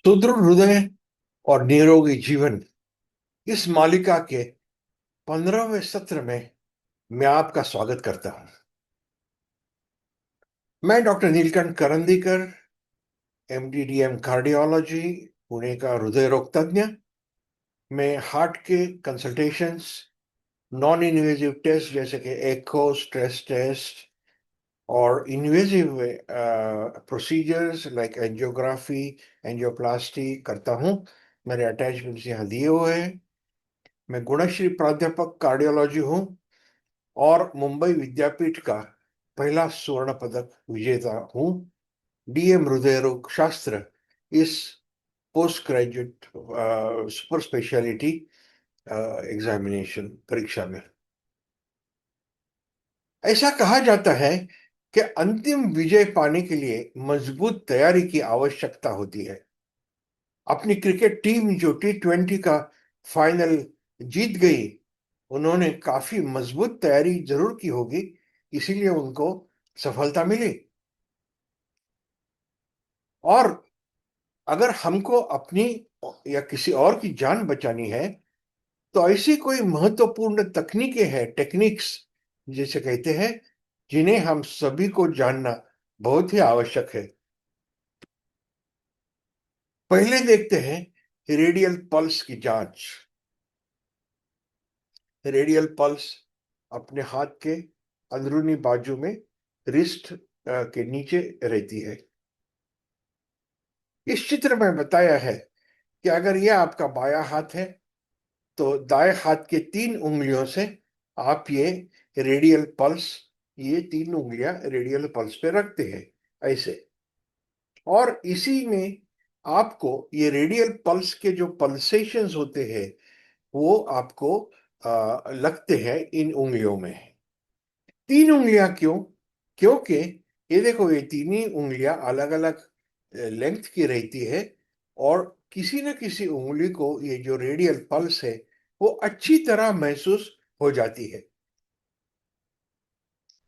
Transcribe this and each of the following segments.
सुदृढ़ हृदय और निरोगी जीवन, इस मालिका के 15वें सत्र में मैं आपका स्वागत करता हूं। मैं डॉक्टर नीलकंठ करंदीकर, एमडीडीएम कार्डियोलॉजी, पुणे का हृदय रोग तज्ञ। मैं हार्ट के कंसल्टेशंस, नॉन इन्वेजिव टेस्ट जैसे कि एको, स्ट्रेस टेस्ट और invasive procedures like angiography, angioplasty करता हूं। मेरे अटैचमेंट्स यहाँ दिए हुए हैं। मैं गुणश्री प्राध्यापक कार्डियोलॉजी हूं और मुंबई विद्यापीठ का पहला स्वर्ण पदक विजेता हूं डीएम हृदय रोग शास्त्र, इस post graduate super speciality examination परीक्षा में। ऐसा कहा जाता है कि अंतिम विजय पाने के लिए मजबूत तैयारी की आवश्यकता होती है। अपनी क्रिकेट टीम जो T20 का फाइनल जीत गई, उन्होंने काफी मजबूत तैयारी जरूर की होगी, इसीलिए उनको सफलता मिली। और अगर हमको अपनी या किसी और की जान बचानी है, तो ऐसी कोई महत्वपूर्ण तकनीकें हैं, टेक्निक्स जिसे कहते हैं, जिन्हें हम सभी को जानना बहुत ही आवश्यक है। पहले देखते हैं रेडियल पल्स की जांच। रेडियल पल्स अपने हाथ के अंदरूनी बाजू में रिस्ट के नीचे रहती है। इस चित्र में बताया है कि अगर यह आपका बायां हाथ है, तो दाएं हाथ के 3 उंगलियों से आप ये रेडियल पल्स, ये 3 उंगलियां रेडियल पल्स पे रखते हैं ऐसे। और इसी में आपको ये रेडियल पल्स के जो पल्सेशंस होते हैं, वो आपको लगते हैं इन उंगलियों में। 3 उंगलियां क्यों? क्योंकि ये देखो, ये तीन ही उंगलियां अलग अलग लेंथ की रहती है, और किसी न किसी उंगली को ये जो रेडियल पल्स है, वो अच्छी तरह महसूस हो जाती है।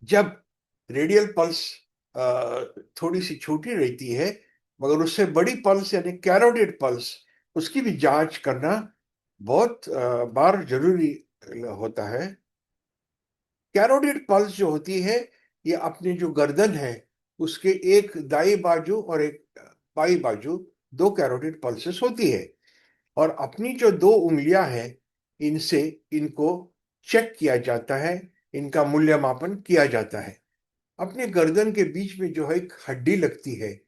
जब रेडियल पल्स थोड़ी सी छोटी रहती है, मगर उससे बड़ी पल्स यानी कैरोटिड पल्स, उसकी भी जांच करना बहुत बार जरूरी होता है। कैरोटिड पल्स जो होती है, ये अपनी जो गर्दन है, उसके एक दाई बाजू और एक बाई बाजू, दो कैरोटिड पल्सेस होती है। और अपनी जो 2 उंगलियां हैं, इनसे इनको चेक किया जाता है, इनका मूल्यमापन किया जाता है। अपने गर्दन के बीच में जो है एक हड्डी लगती है,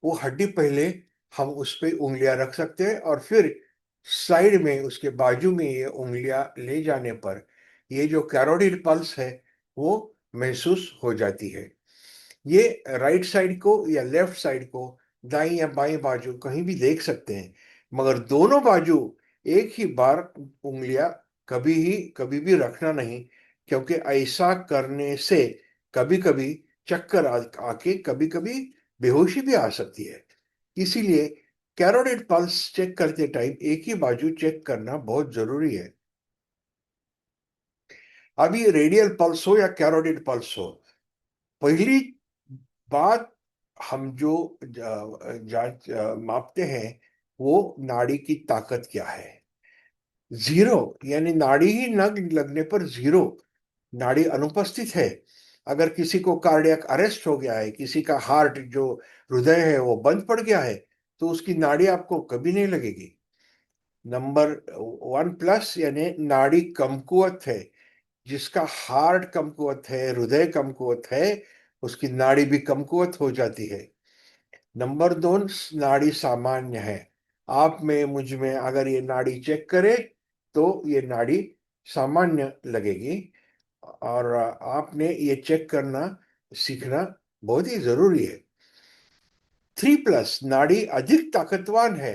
वो हड्डी पहले हम उस पे उंगलियां रख सकते हैं, और फिर साइड में उसके बाजू में ये उंगलियां ले जाने पर ये जो कैरोटिड पल्स है, वो महसूस हो जाती है। ये राइट साइड को या लेफ्ट साइड को, दाईं या बाईं बाजू कहीं भी देख सकते हैं, मगर दोनों बाजू एक ही बार उंगलियां कभी भी रखना नहीं, क्योंकि ऐसा करने से कभी कभी चक्कर आके कभी कभी बेहोशी भी आ सकती है। इसीलिए कैरोटिड पल्स चेक करते टाइम एक ही बाजू चेक करना बहुत जरूरी है। अभी रेडियल पल्स हो या कैरोटिड पल्स हो, पहली बात हम जो जांच मापते हैं, वो नाड़ी की ताकत क्या है। जीरो यानी नाड़ी ही न लगने पर जीरो, नाड़ी अनुपस्थित है। अगर किसी को कार्डियक अरेस्ट हो गया है, किसी का हार्ट जो हृदय है वो बंद पड़ गया है, तो उसकी नाड़ी आपको कभी नहीं लगेगी। नंबर 1+ यानी नाड़ी कमकुवत है। जिसका हार्ट कमकुवत है, हृदय कमकुवत है, उसकी नाड़ी भी कमकुवत हो जाती है। नंबर 2, नाड़ी सामान्य है। आप में, मुझ में अगर ये नाड़ी चेक करे, तो ये नाड़ी सामान्य लगेगी। और आपने ये चेक करना सीखना बहुत ही जरूरी है। 3+, नाड़ी अधिक ताकतवान है,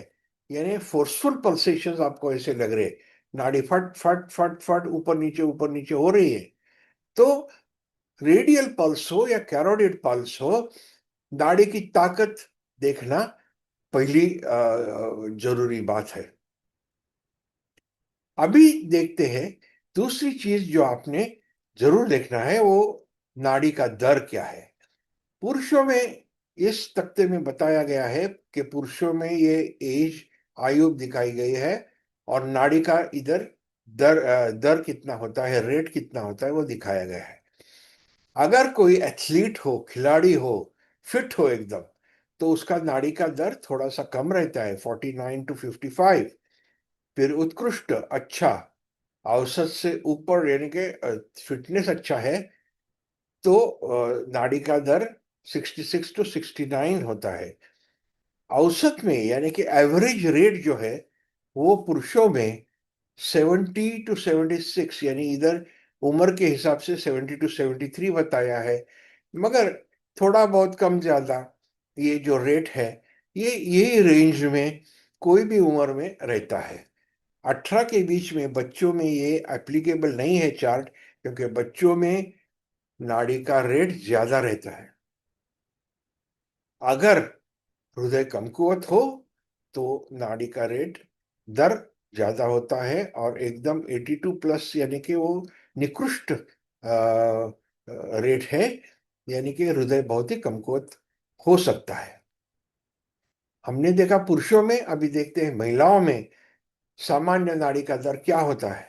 यानी फोर्सफुल पल्सेशंस आपको ऐसे लग रहे, नाड़ी फट फट फट फट ऊपर नीचे हो रही है। तो रेडियल पल्स हो या कैरोटिड पल्स हो, नाड़ी की ताकत देखना पहली जरूरी बात है। अभी देखते हैं दूसरी चीज जो आपने जरूर देखना है, वो नाड़ी का दर क्या है। पुरुषों में इस तख्ते में बताया गया है कि पुरुषों में ये एज आयु दिखाई गई है, और नाड़ी का इधर दर कितना होता है, रेट कितना होता है, वो दिखाया गया है। अगर कोई एथलीट हो, खिलाड़ी हो, फिट हो एकदम, तो उसका नाड़ी का दर थोड़ा सा कम रहता है, 49 to 55। फिर उत्कृष्ट, अच्छा, औसत से ऊपर यानी कि फिटनेस अच्छा है, तो नाड़ी का दर 66 to 69 होता है। औसत में यानी कि एवरेज रेट जो है, वो पुरुषों में 70 to 76, यानी इधर उम्र के हिसाब से 70 to 73 बताया है। मगर थोड़ा बहुत कम ज्यादा ये जो रेट है, ये यही रेंज में कोई भी उम्र में रहता है। 18 के बीच में बच्चों में ये एप्लीकेबल नहीं है चार्ट, क्योंकि बच्चों में नाड़ी का रेट ज्यादा रहता है। अगर हृदय कमकुवत हो तो नाड़ी का रेट दर ज्यादा होता है, और एकदम 82 प्लस यानी कि वो निकृष्ट रेट है, यानी कि हृदय बहुत ही कमकुवत हो सकता है। हमने देखा पुरुषों में, अभी देखते हैं महिलाओं में सामान्य नाड़ी का दर क्या होता है।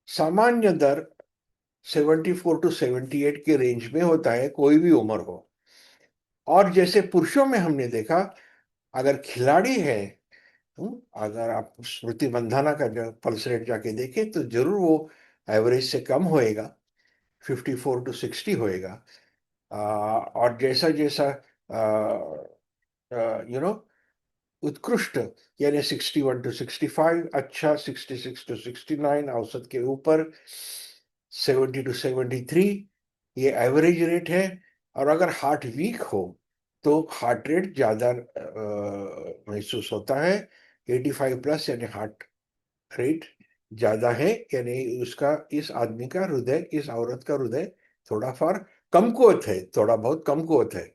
सामान्य दर 74 to 78 के रेंज में होता है, कोई भी उम्र हो। और जैसे पुरुषों में हमने देखा, अगर खिलाड़ी है, अगर आप स्मृति मंधाना का जो पल्स रेट जाके देखें तो जरूर वो एवरेज से कम होएगा, 54 to 60 होएगा। और जैसा जैसा यू नो उत्कृष्ट, यानी 61 to 65, अच्छा 66 to 69, औसत के ऊपर 70 to 73, ये एवरेज रेट है। और अगर हार्ट वीक हो तो हार्ट रेट ज्यादा महसूस होता है, 85 प्लस, यानी हार्ट रेट ज्यादा है, यानी उसका, इस आदमी का हृदय, इस औरत का हृदय थोड़ा फार कमकुवत है, थोड़ा बहुत कमकुवत है।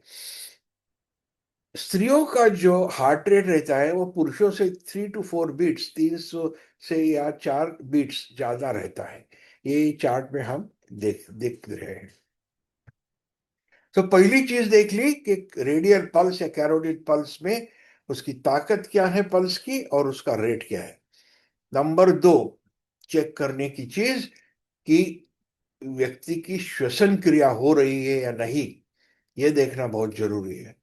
स्त्रियों का जो हार्ट रेट रहता है वो पुरुषों से 3 to 4 बीट्स, 300 से या 4 बीट्स ज्यादा रहता है। ये चार्ट में हम देख रहे हैं। तो पहली चीज देख ली कि रेडियल पल्स या कैरोटिड पल्स में उसकी ताकत क्या है पल्स की, और उसका रेट क्या है। नंबर दो, चेक करने की चीज कि व्यक्ति की श्वसन क्रिया हो रही है या नहीं, ये देखना बहुत जरूरी है।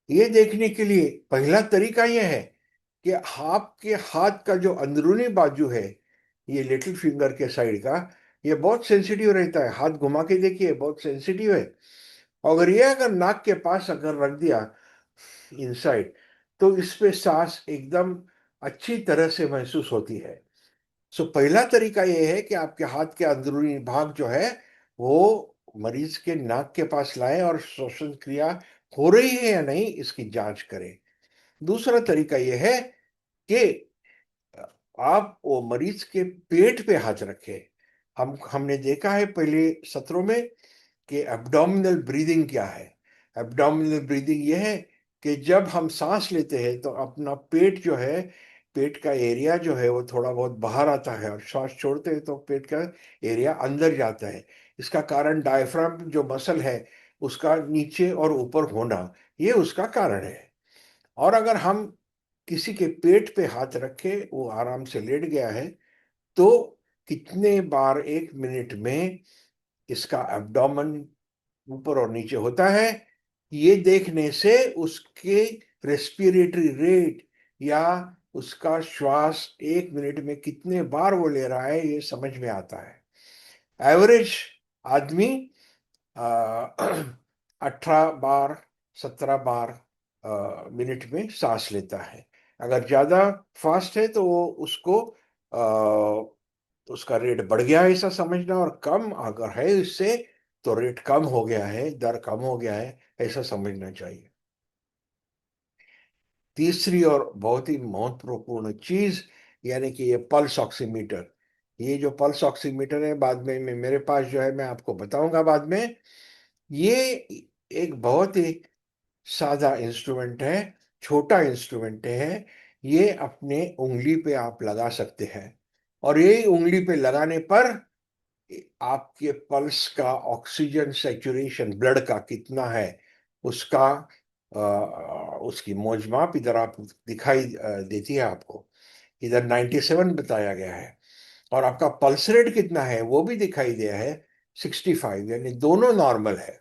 ये देखने के लिए पहला तरीका यह है कि आपके हाथ का जो अंदरूनी बाजू है, ये लिटिल फिंगर के साइड का, ये बहुत सेंसिटिव रहता है। हाथ घुमा के देखिए, बहुत सेंसिटिव है। अगर नाक के पास अगर रख दिया इनसाइड, तो इस पे सांस एकदम अच्छी तरह से महसूस होती है। सो पहला तरीका यह है कि आपके हाथ के अंदरूनी भाग जो है, वो मरीज के नाक के पास लाएं और श्वसन क्रिया हो रही है या नहीं इसकी जांच करें। दूसरा तरीका यह है कि आप वो मरीज के पेट पे हाथ रखें। हमने देखा है पहले सत्रों में कि एब्डोमिनल ब्रीदिंग क्या है। एब्डोमिनल ब्रीदिंग यह है कि जब हम सांस लेते हैं तो अपना पेट जो है, पेट का एरिया जो है वो थोड़ा बहुत बाहर आता है, और श्वास छोड़ते हैं तो पेट का एरिया अंदर जाता है। इसका कारण डायफ्राम जो मसल है उसका नीचे और ऊपर होना, ये उसका कारण है। और अगर हम किसी के पेट पे हाथ रखे, वो आराम से लेट गया है, तो कितने बार 1 मिनट में इसका एब्डोमेन ऊपर और नीचे होता है, ये देखने से उसके रेस्पिरेटरी रेट या उसका श्वास 1 मिनट में कितने बार वो ले रहा है, ये समझ में आता है। एवरेज आदमी 18 बार, 17 बार मिनट में सांस लेता है। अगर ज्यादा फास्ट है तो वो उसको उसका रेट बढ़ गया है ऐसा समझना, और कम अगर है इससे तो रेट कम हो गया है, दर कम हो गया है, ऐसा समझना चाहिए। तीसरी और बहुत ही महत्वपूर्ण चीज, यानी कि ये पल्स ऑक्सीमीटर। ये जो पल्स ऑक्सीमीटर है, बाद में मेरे पास जो है, मैं आपको बताऊंगा बाद में। ये एक बहुत ही सादा इंस्ट्रूमेंट है, छोटा इंस्ट्रूमेंट है। ये अपने उंगली पे आप लगा सकते हैं, और ये उंगली पे लगाने पर आपके पल्स का ऑक्सीजन सैचुरेशन ब्लड का कितना है उसका उसकी मौजमाप इधर आप दिखाई देती है आपको। इधर 97 बताया गया है, और आपका पल्स रेट कितना है वो भी दिखाई दिया है, 65, यानी दोनों नॉर्मल है।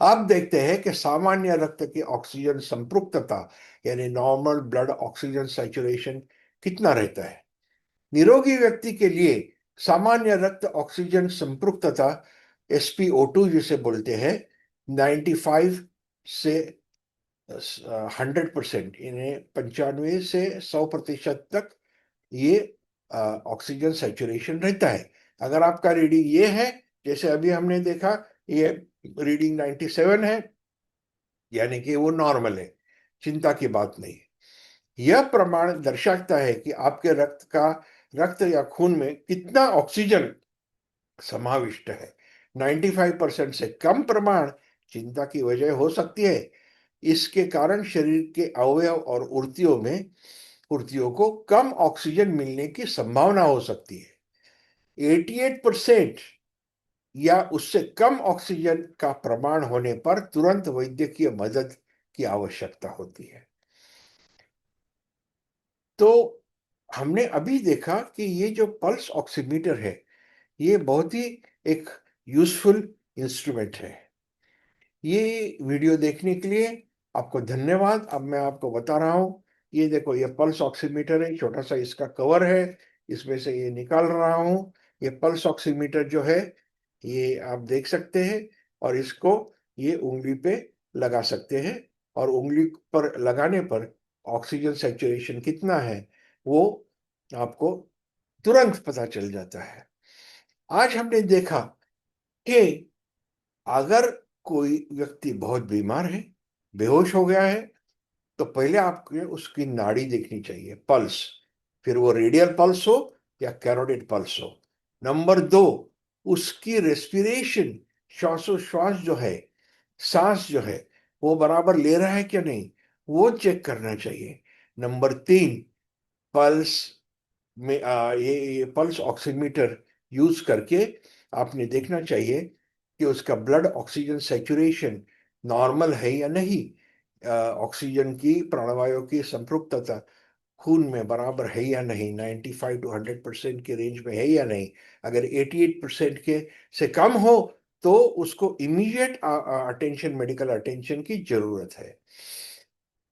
आप देखते हैं कि सामान्य रक्त की ऑक्सीजन संपृक्तता, यानी नॉर्मल ब्लड ऑक्सीजन सैचुरेशन कितना रहता है। निरोगी व्यक्ति के लिए सामान्य रक्त ऑक्सीजन संपृक्तता, SpO2 जिसे बोलते हैं, 95 से 100%, इन्हें 95 से 100% तक ये ऑक्सीजन सैचुरेशन रहता है। अगर आपका रीडिंग ये है, जैसे अभी हमने देखा, ये रीडिंग 97 है, यानी कि वो नॉर्मल है, चिंता की बात नहीं है। यह प्रमाण दर्शाता है कि आपके रक्त या खून में कितना ऑक्सीजन समाविष्ट है। 95% से कम प्रमाण चिंता की वजह हो सकती है। इसके कारण शरीर के अवयव और उर्तियों को कम ऑक्सीजन मिलने की संभावना हो सकती है। 88% या उससे कम ऑक्सीजन का प्रमाण होने पर तुरंत वैद्यकीय मदद की आवश्यकता होती है। तो हमने अभी देखा कि ये जो पल्स ऑक्सीमीटर है, ये बहुत ही एक यूजफुल इंस्ट्रूमेंट है। ये वीडियो देखने के लिए आपको धन्यवाद। अब मैं आपको बता रहा हूँ, ये देखो, ये पल्स ऑक्सीमीटर है, छोटा सा इसका कवर है, इसमें से ये निकाल रहा हूँ। ये पल्स ऑक्सीमीटर जो है, ये आप देख सकते हैं, और इसको ये उंगली पे लगा सकते हैं, और उंगली पर लगाने पर ऑक्सीजन सैचुरेशन कितना है वो आपको तुरंत पता चल जाता है। आज हमने देखा कि अगर कोई व्यक्ति बहुत बीमार है, बेहोश हो गया है, तो पहले आपको उसकी नाड़ी देखनी चाहिए, पल्स। फिर वो रेडियल पल्स हो या कैरोटिड पल्स हो। नंबर 2, उसकी रेस्पिरेशन, श्वासोश्वास जो है, सांस जो है, वो बराबर ले रहा है क्या नहीं, वो चेक करना चाहिए। नंबर 3, पल्स में ये पल्स ऑक्सीमीटर यूज करके आपने देखना चाहिए कि उसका ब्लड ऑक्सीजन सैचुरेशन नॉर्मल है या नहीं। ऑक्सीजन की प्राणवायु की संपृक्तता खून में बराबर है या नहीं, 95 टू 100% के रेंज में है या नहीं। अगर 88% के से कम हो तो उसको इमीडिएट अटेंशन, मेडिकल अटेंशन की जरूरत है।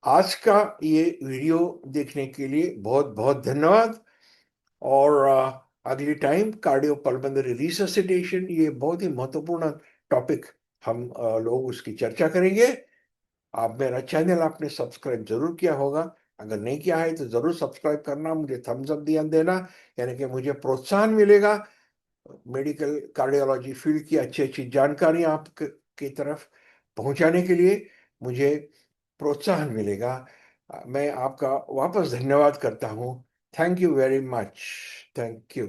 आज का ये वीडियो देखने के लिए बहुत बहुत धन्यवाद। और अगली टाइम कार्डियो पल्मोनरी रिससिटेशन, ये बहुत ही महत्वपूर्ण टॉपिक, हम लोग उसकी चर्चा करेंगे। आप मेरा चैनल आपने सब्सक्राइब जरूर किया होगा, अगर नहीं किया है तो जरूर सब्सक्राइब करना, मुझे थम्स अप दिया देना, यानी कि मुझे प्रोत्साहन मिलेगा मेडिकल कार्डियोलॉजी फील्ड की अच्छी अच्छी जानकारी की तरफ पहुंचाने के लिए। मुझे प्रोत्साहन मिलेगा। मैं आपका वापस धन्यवाद करता हूं। Thank you very much. Thank you.